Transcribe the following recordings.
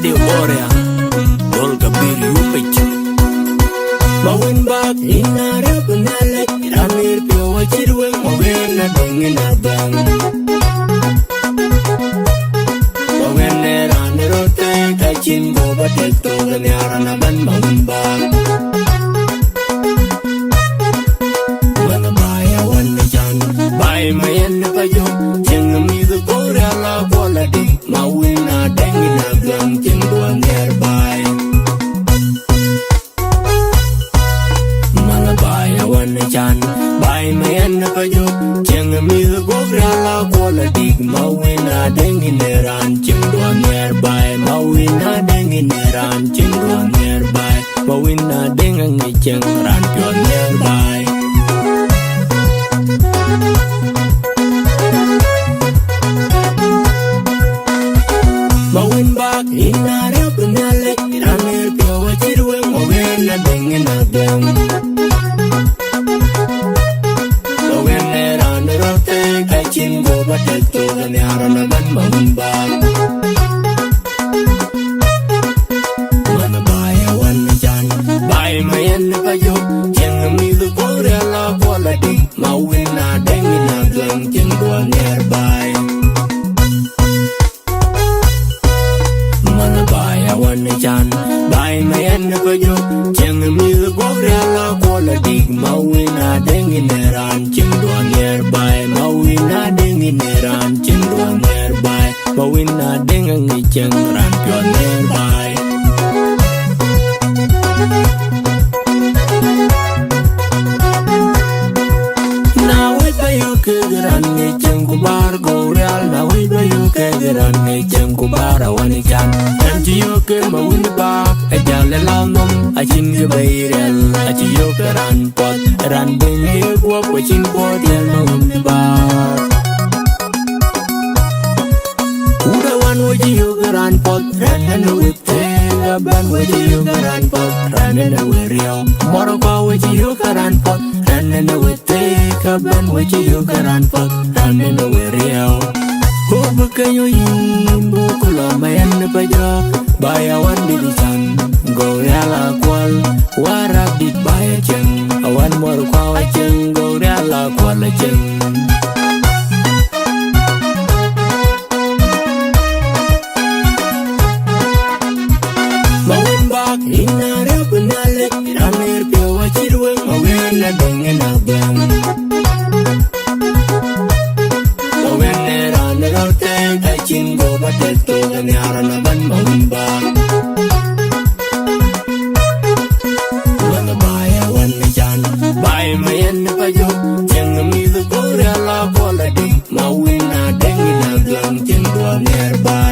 de orea dol kabir yupich mawin bak inare kunale ramir pyo wachirwe mawena dengina dang mawene ranerote kachin goba tekto ganyarana ban mawin bak mana baya wanne jan bay mayen payo jeng mi the gore la quality mawina dengina dang jeng duan nearby chan bay mayen pa yo cheng mi go la quality mawina dengine ran cheng do nearby mawina dengine ran cheng do nearby mawina dengangi cheng ran pyo nearby mawin bak inare punale raner pyo wachirwe mawina dengina deng kachin goba tekto ganyarana ban mawin bak mana baya wanne jan bay mayen payo jeng mi the gore la quality mawina dengina gang jeng do nearby mana baya wanne jan bay mayen payo jeng mi the gore la quality mawina dengina ran jeng do nearby mawina dengine ran cheng do nearby mawina dengangi cheng ran pyo nearby nawe bayo ke gran nge cheng kubar go real nawe bayo ke gran nge cheng kubar awani chan nanti yo ke mawin ba ajale lanom achin ge bayrel achi yo ke ran pot ran dengi gua pochin pot el mawin ba Waji you garan pot ranen with tega ban waji you garan pot ranen with rio moroko waji you garan pot ranen with tega ban waji you garan pot ranen with rio hobu kayo yimbu kulo mayan pajo bayawan bilisan go yala kwal warab dit baya jeng awan moroko jeng go yala kwal jeng inare punale raner pyo wachirwe mawena dengena dang mawene ranerote kachin goba tekto ganyarana ban mawin bak mana baya wanne jan bay mayen payo jeng mi the gore la quality mawina dengena dang jeng do nearby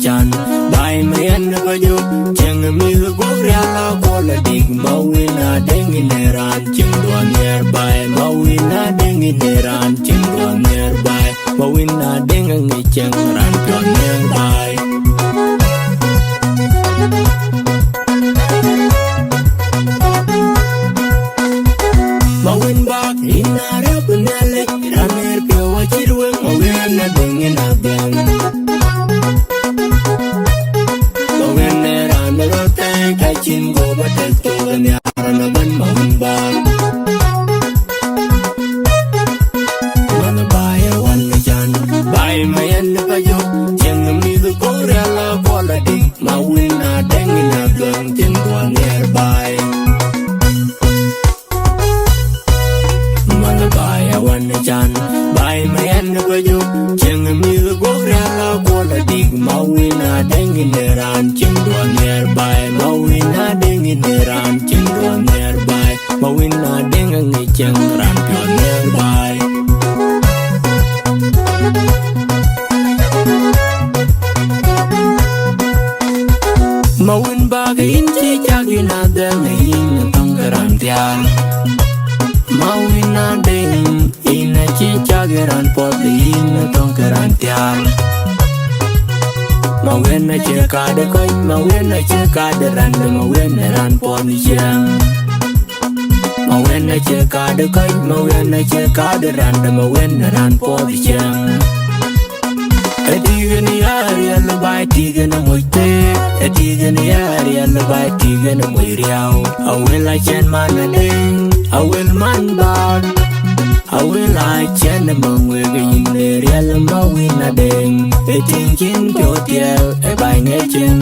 chan bay mayen payo cheng mi go la quality mawina dengine ran cheng do nearby mawina dengine ran cheng do nearby mawina dengangi cheng ran pyo nearby mawin bak inare punale raner pyo wachirwe mawina dengina deng kachin goba tekto ganyarana ban mawin bak mana baya wanne jan bay mayen payo cheng mi the gore la quality mawina dengina gang jeng do nearby mana baya wanne jan bay mayen payo cheng mi the gore la quality mawina dengina ran cheng do nearby mawina dengine ran cheng do nearby mawina dengangi cheng ran pyo nearby mawin bagin chi chagina dengain tanggaran tiar mawina deng ina chi chagaran potin tanggaran tiar mawena cheka de koi mawena cheka de ran mawena ran pon jam ma wen na che ka de kai ma wen na che ka de ran de ma wen na ran po di chang Etigen yari al bai tigen moite Etigen yari al bai tigen moiriao awel a chen man ding awel man bad awel a chen mangwe gin real ma win a ding eting chin pyotiel e bai nge chen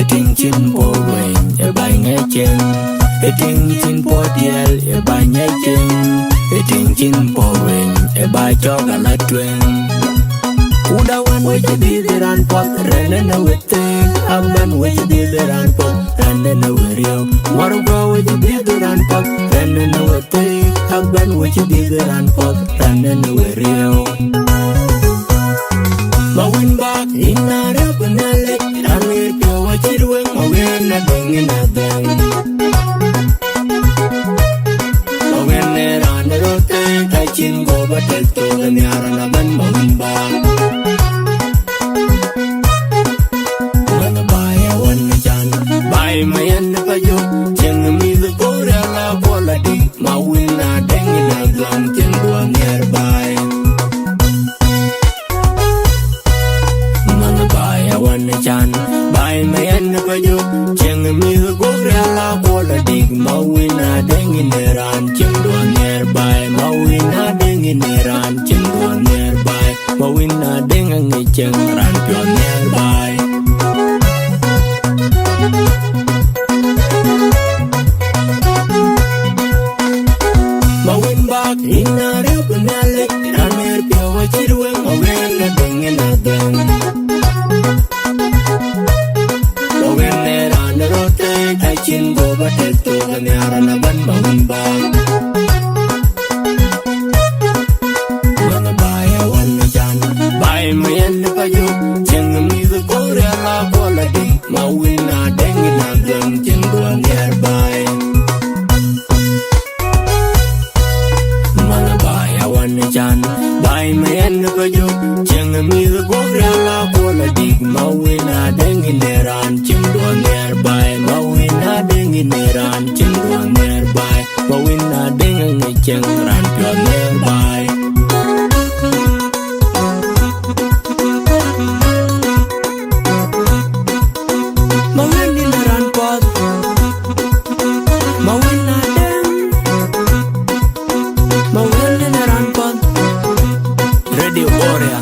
eting chin po wen e bai nge chen eting chin po tiel e bai nge chen eting chin po wen e bai cho ga la twen Uda wan which did the run pot, running away thing. I'm done which did the run pot, running away real. Water which did the run pot, running away thing. I'm done which did the run pot, running away real. My wind back in a rap and a lick. I'm here to watch it when my wind a ding in a thing. My wind on the road, touching go but it's to the near and a band, my wind back. Mayan pa yo cheng mi the kora la quality ma wina deng na gam chen do nearby man bai wan chan bai mayan pa yo cheng mi the kora la quality ma wina deng na ran chen do nearby ma wina deng na ran chen do nearby ma wina deng ngi cheng ran pyo nearby In a rip and a lick, I'm here to watch it when I win a thing in a thing. So when they're on the road, I chin go but it's to the near and a bun bone bag. Wanna buy a one chan, buy me and the you, sing me the Korea quality, my win a ding in a thing, chin go nearby. Chan bai me en pa yo cheng mi the gora la kola dig ma wina deng in ran chim do nearby ma wina deng in ran chim do nearby ma wina deng ngi cheng ran pyo nearby ma wina ran pot ma wina deng ma wina ran pot Radio Orea